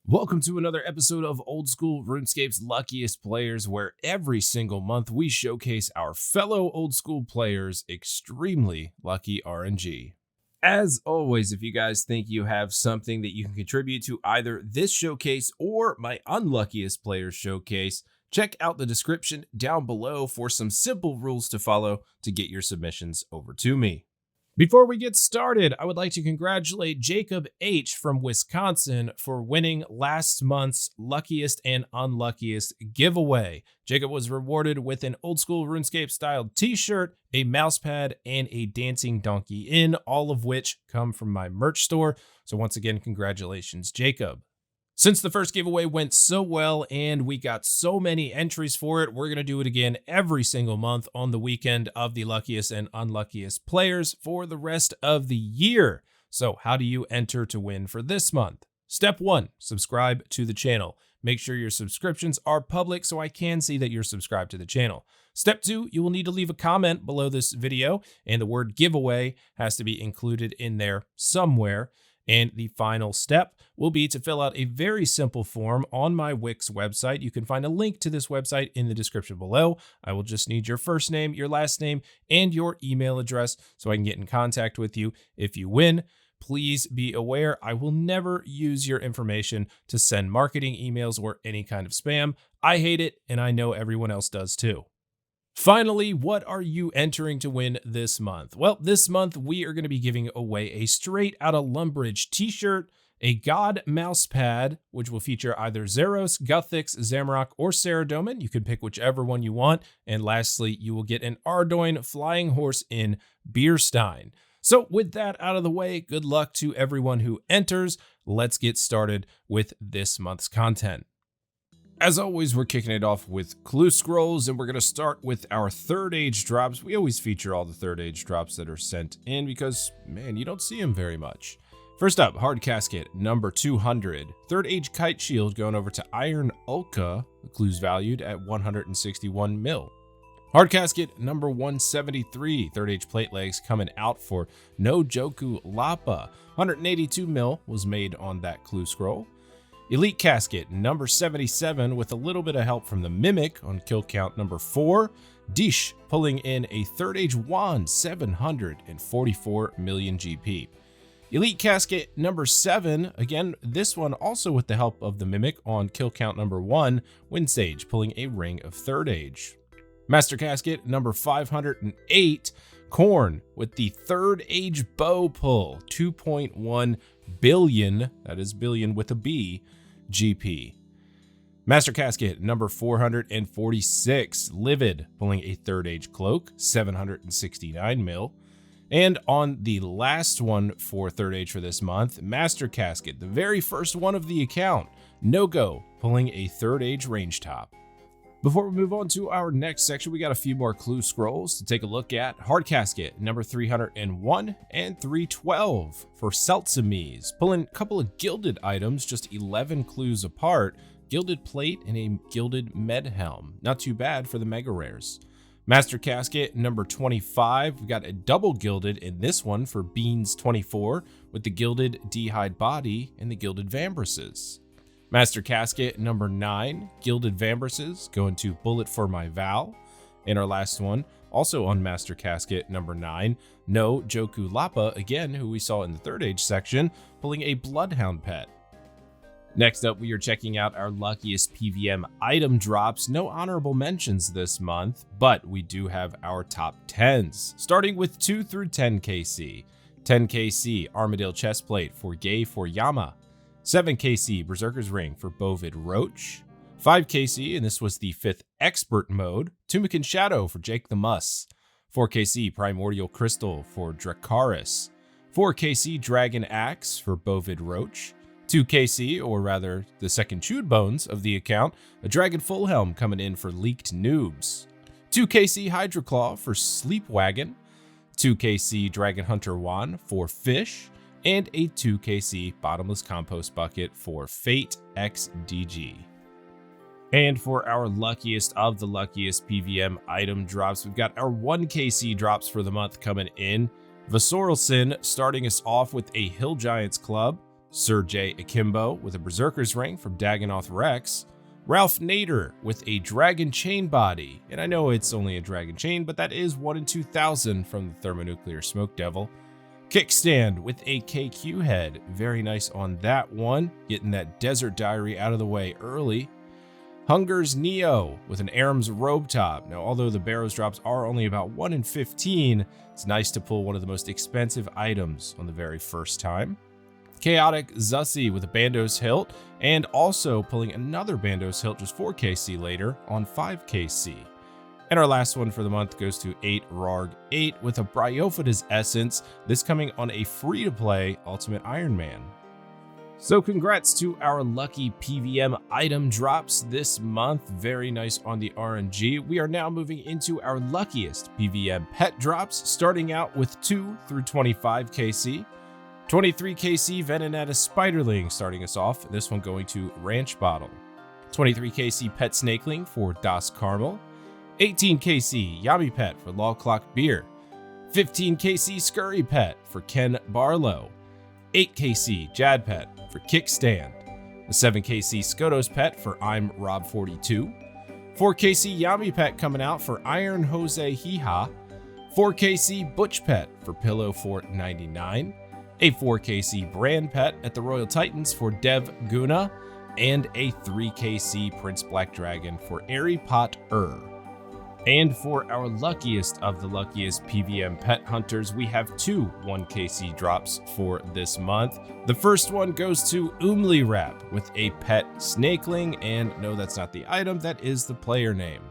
Welcome to another episode of Old School RuneScape's Luckiest Players, where every single month we showcase our fellow old school players' extremely lucky RNG. As always, if you guys think you have something that you can contribute to either this showcase or my Unluckiest Players showcase, check out the description down below for some simple rules to follow to get your submissions over to me. Before we get started, I would like to congratulate Jacob H. from Wisconsin for winning last month's Luckiest and Unluckiest giveaway. Jacob was rewarded with an old school RuneScape styled t-shirt, a mouse pad, and a dancing donkey inn, all of which come from my merch store. So once again, congratulations, Jacob. Since the first giveaway went so well and we got so many entries for it, we're going to do it again every single month on the weekend of the luckiest and unluckiest players for the rest of the year. So how do you enter to win for this month? Step 1, subscribe to the channel. Make sure your subscriptions are public so I can see that you're subscribed to the channel. Step 2, you will need to leave a comment below this video, and the word giveaway has to be included in there somewhere. And the final step will be to fill out a very simple form on my Wix website. You can find a link to this website in the description below. I will just need your first name, your last name, and your email address so I can get in contact with you if you win. Please be aware, I will never use your information to send marketing emails or any kind of spam. I hate it, and I know everyone else does too. Finally, what are you entering to win this month? Well, this month we are going to be giving away a straight out of Lumbridge t-shirt, a God mouse pad, which will feature either Zeros, Guthix, Zamorak, or Saradomin. You can pick whichever one you want. And lastly, you will get an Ardoin Flying Horse in Beerstein. So with that out of the way, good luck to everyone who enters. Let's get started with this month's content. As always, we're kicking it off with clue scrolls, and we're going to start with our third age drops. We always feature all the third age drops that are sent in because, man, you don't see them very much. First up, hard casket number 200. Third age kite shield going over to Iron Ulka. The clue's valued at 161 mil. Hard casket number 173. Third age plate legs coming out for No Joku Lapa. 182 mil was made on that clue scroll. Elite casket number 77 with a little bit of help from the Mimic on kill count number 4. Dish pulling in a third age wand, 744 million GP. Elite casket number 7, again this one also with the help of the Mimic on kill count number 1. Windsage pulling a ring of third age. Master casket number 508. Korn with the third age bow pull, 2.1 billion, that is billion with a B, GP. Master casket number 446, Livid pulling a third age cloak, 769 mil. And on the last one for third age for this month, Master casket, the very first one of the account, No Go pulling a third age range top. Before we move on to our next section, we got a few more clue scrolls to take a look at. Hard casket number 301 and 312 for Seltzamies. Pulling a couple of gilded items, just 11 clues apart. Gilded plate and a gilded med helm. Not too bad for the mega rares. Master casket number 25. We got a double gilded in this one for Beans 24 with the gilded D'hide body and the gilded Vambraces. Master casket number 9, Gilded Vambraces, going to Bullet for My Val. And our last one, also on Master casket number 9, No Joku Lapa, again, who we saw in the third age section, pulling a Bloodhound pet. Next up, we are checking out our luckiest PVM item drops. No honorable mentions this month, but we do have our top 10s, starting with 2 through 10 KC. 10 KC, Armadale Chestplate for Gay for Yama. 7 KC Berserker's Ring for Bovid Roach, 5 KC, and this was the 5th Expert mode, Tumican Shadow for Jake the Muss, 4 KC Primordial Crystal for Dracaris, 4 KC Dragon Axe for Bovid Roach, 2 KC, or rather the second chewed bones of the account, a Dragon Full Helm coming in for Leaked Noobs, 2 KC Hydra Claw for Sleepwagon, 2 KC Dragon Hunter Wand for Fish, and a 2 KC Bottomless Compost Bucket for Fate XDG. And for our luckiest of the luckiest PVM item drops, we've got our 1 KC drops for the month coming in. Vasorelson starting us off with a Hill Giants Club, Sir J. Akimbo with a Berserker's Ring from Dagonoth Rex, Ralph Nader with a Dragon Chain Body, and I know it's only a Dragon Chain, but that is 1 in 2,000 from the Thermonuclear Smoke Devil. Kickstand with a KQ head, very nice on that one, getting that Desert Diary out of the way early. Hunger's Neo with an Aram's Robe Top. Now, although the Barrows drops are only about 1 in 15, it's nice to pull one of the most expensive items on the very first time. Chaotic Zussi with a Bandos Hilt, and also pulling another Bandos Hilt just 4 KC later on 5 KC. And our last one for the month goes to 8 Rarg 8 with a Bryophyta's Essence, this coming on a free-to-play Ultimate Iron Man. So congrats to our lucky PVM item drops this month, very nice on the RNG. We are now moving into our luckiest PVM pet drops, starting out with 2 through 25 KC. 23 KC Venonata Spiderling starting us off, this one going to Ranch Bottle. 23 KC Pet Snakeling for Das Carmel. 18 KC Yami Pet for Law Clock Beer. 15 KC Scurry Pet for Ken Barlow. 8 KC Jad Pet for Kickstand. A 7 KC Skotos Pet for I'm Rob42. 4 KC Yami Pet coming out for Iron Jose Hiha. 4 KC Butch Pet for Pillow Fort 99. A 4 KC Brand Pet at the Royal Titans for Dev Guna. And a 3 KC Prince Black Dragon for Airy Pot And for our luckiest of the luckiest PVM pet hunters, we have 2 1 KC drops for this month. The first one goes to Umli Wrap with a pet snakeling, and no, that's not the item, that is the player name.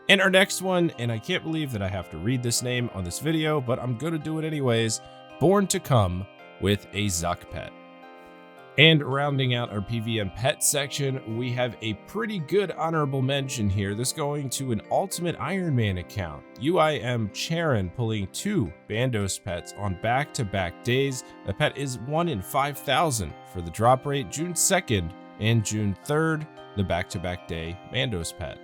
And our next one, and I can't believe that I have to read this name on this video, but I'm gonna do it anyways, Born to Come with a Zuck Pet. And rounding out our PVM pet section, we have a pretty good honorable mention here. This going to an Ultimate Iron Man account. UIM Charon pulling 2 Bandos pets on back-to-back days. The pet is 1 in 5,000 for the drop rate June 2nd and June 3rd, the back-to-back day Bandos pet.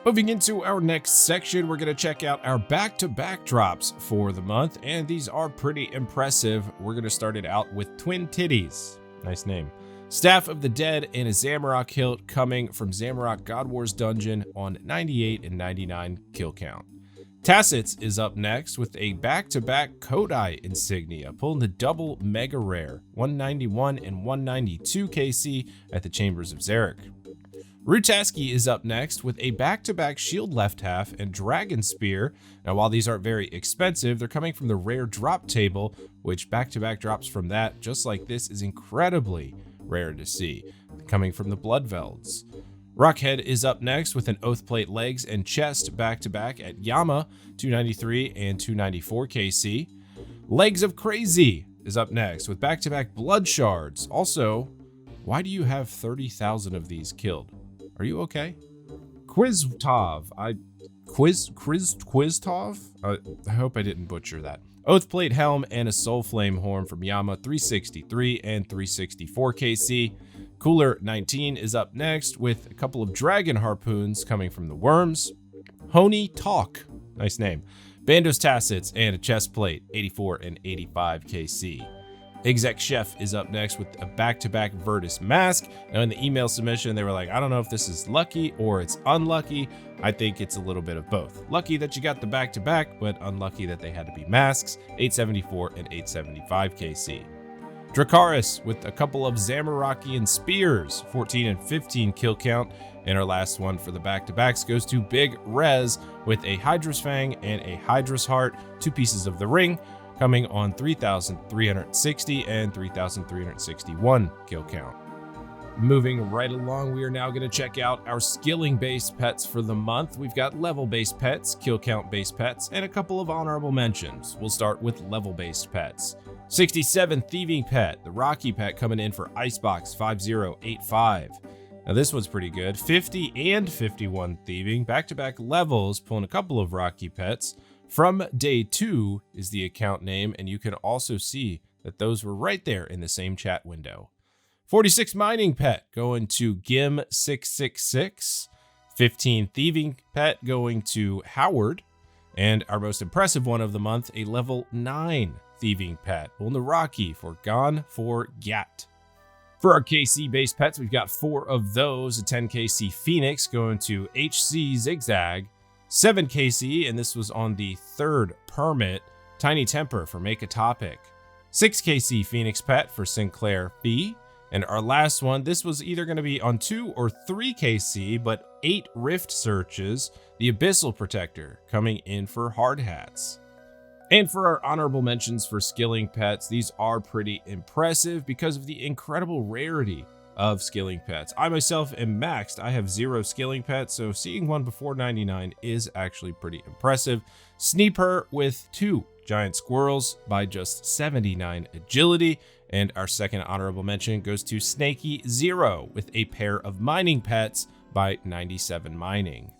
Moving into our next section, we're going to check out our back-to-back drops for the month, and these are pretty impressive. We're going to start it out with Twin Titties. Nice name. Staff of the Dead and a Zamorak Hilt coming from Zamorak God Wars Dungeon on 98 and 99 kill count. Tassets is up next with a back-to-back Kodai insignia, pulling the double mega rare 191 and 192 KC at the Chambers of Zarek. Rutaski is up next with a back-to-back Shield Left Half and Dragon Spear. Now, while these aren't very expensive, they're coming from the rare drop table, which back-to-back drops from that, just like this, is incredibly rare to see, coming from the Bloodvelds. Rockhead is up next with an Oathplate Legs and Chest back-to-back at Yama, 293 and 294 KC. Legs of Crazy is up next with back-to-back Blood Shards. Also, why do you have 30,000 of these killed? Are you okay? Quiztov. Quiztov? I hope I didn't butcher that. Oathplate Helm and a Soul Flame Horn from Yama, 363 and 364 KC. Cooler 19 is up next with a couple of Dragon Harpoons coming from the Worms. Honey Talk. Nice name. Bandos Tassets and a Chest Plate, 84 and 85 KC. Exec Chef is up next with a back-to-back Virtus Mask. Now in the email submission, they were like, I don't know if this is lucky or it's unlucky. I think it's a little bit of both. Lucky that you got the back-to-back, but unlucky that they had to be masks, 874 and 875 KC. Dracaris with a couple of Zamorakian Spears, 14 and 15 kill count. And our last one for the back-to-backs goes to Big Rez with a Hydra's Fang and a Hydra's Heart, 2 pieces of the ring, coming on 3,360 and 3,361 kill count. Moving right along, we are now going to check out our skilling-based pets for the month. We've got level-based pets, kill count-based pets, and a couple of honorable mentions. We'll start with level-based pets. 67 Thieving Pet, the Rocky Pet coming in for Icebox 5085. Now this one's pretty good. 50 and 51 Thieving, back-to-back levels, pulling a couple of Rocky Pets. From Day 2 is the account name, and you can also see that those were right there in the same chat window. 46 Mining Pet going to Gim666. 15 Thieving Pet going to Howard. And our most impressive one of the month, a level 9 Thieving Pet on the Rocky for Gone for Gat. For our KC based pets, we've got 4 of those. A 10 KC Phoenix going to HC Zigzag, 7 KC, and this was on the 3rd permit, Tiny Temper for Make a Topic, 6 KC Phoenix Pet for Sinclair Fee, and our last one, this was either going to be on 2 or 3 KC, but 8 Rift searches, the Abyssal Protector coming in for Hard Hats. And for our honorable mentions for skilling pets, these are pretty impressive because of the incredible rarity of skilling pets. I myself am maxed. I have 0 skilling pets, so seeing one before 99 is actually pretty impressive. Sneeper with 2 giant squirrels by just 79 agility. And our second honorable mention goes to Snaky 0 with a pair of mining pets by 97 mining.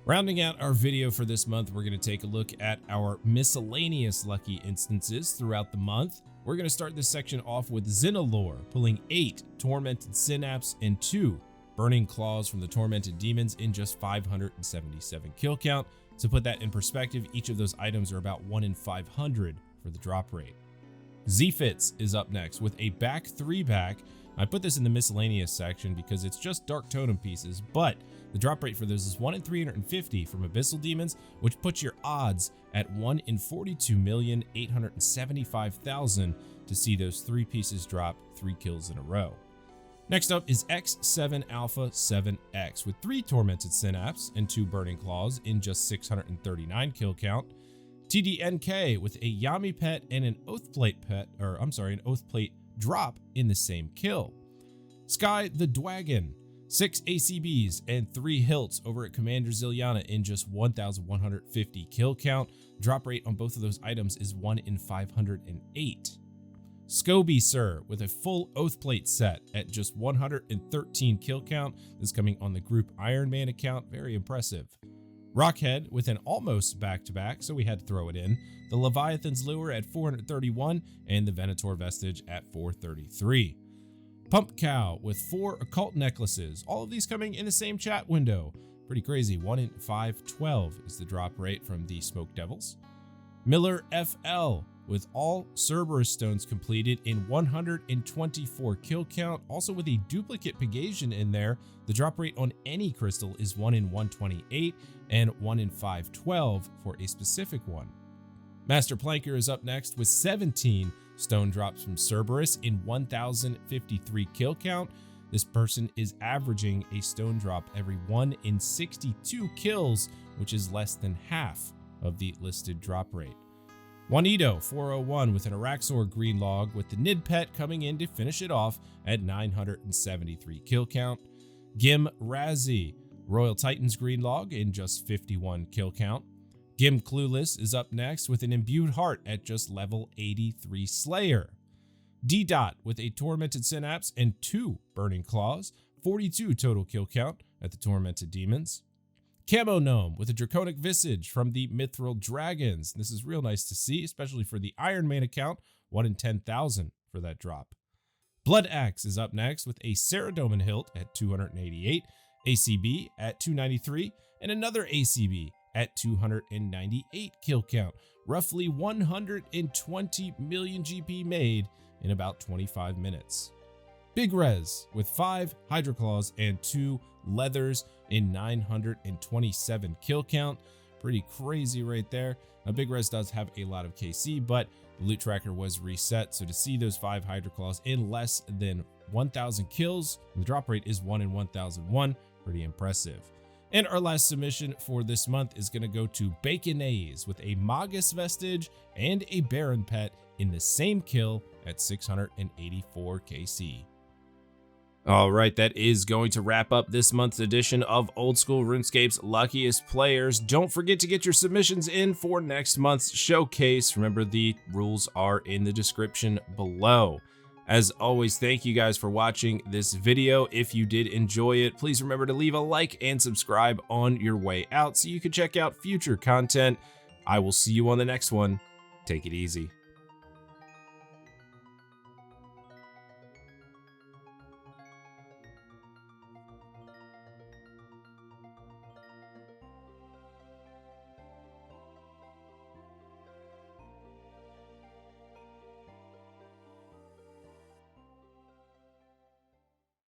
Rounding out our video for this month, we're going to take a look at our miscellaneous lucky instances throughout the month. We're going to start this section off with Xenolore, pulling 8 Tormented Synapse and 2 Burning Claws from the Tormented Demons in just 577 kill count. To put that in perspective, each of those items are about 1 in 500 for the drop rate. Zfits is up next with a back 3-back. I put this in the miscellaneous section because it's just Dark Totem pieces, but the drop rate for those is 1 in 350 from Abyssal Demons, which puts your odds at 1 in 42,875,000 to see those 3 pieces drop 3 kills in a row. Next up is X7 Alpha 7X with 3 Tormented Synapse and 2 Burning Claws in just 639 kill count. TDNK with a Yami pet and an Oathplate an Oathplate drop in the same kill. Sky the Dwagon, 6 ACBs and 3 hilts over at Commander Ziliana in just 1,150 kill count. Drop rate on both of those items is 1 in 508. Scoby Sir with a full Oathplate set at just 113 kill count. This is coming on the group Iron Man account, very impressive. Rockhead with an almost back-to-back, so we had to throw it in. The Leviathan's Lure at 431 and the Venator Vestige at 433. Pump Cow with 4 Occult Necklaces, all of these coming in the same chat window. Pretty crazy, 1 in 512 is the drop rate from the Smoke Devils. Miller FL with all Cerberus stones completed in 124 kill count, also with a duplicate Pegasian in there. The drop rate on any crystal is 1 in 128 and 1 in 512 for a specific one. Master Planker is up next with 17 stone drops from Cerberus in 1,053 kill count. This person is averaging a stone drop every 1 in 62 kills, which is less than half of the listed drop rate. Juanito 401 with an Araxor green log with the Nid pet coming in to finish it off at 973 kill count. Gim Razzie, Royal Titans green log in just 51 kill count. Gim Clueless is up next with an Imbued Heart at just level 83 Slayer. D-Dot with a Tormented Synapse and 2 Burning Claws, 42 total kill count at the Tormented Demons. Camo Gnome with a Draconic Visage from the Mithril Dragons. This is real nice to see, especially for the Iron Man account, 1 in 10,000 for that drop. Blood Axe is up next with a Ceradomin Hilt at 288, ACB at 293, and another ACB at 298 kill count. Roughly 120 million GP made in about 25 minutes. Big Res with 5 Hydroclaws and 2 Leathers in 927 kill count. Pretty crazy right there. Now Big Res does have a lot of KC, but the loot tracker was reset, so to see those 5 Hydroclaws in less than 1,000 kills, the drop rate is 1 in 1,001. Pretty impressive. And our last submission for this month is going to go to Baconaise with a Magus Vestige and a Baron pet in the same kill at 684 KC. All right, that is going to wrap up this month's edition of Old School RuneScape's Luckiest Players. Don't forget to get your submissions in for next month's showcase. Remember, the rules are in the description below. As always, thank you guys for watching this video. If you did enjoy it, please remember to leave a like and subscribe on your way out so you can check out future content. I will see you on the next one. Take it easy.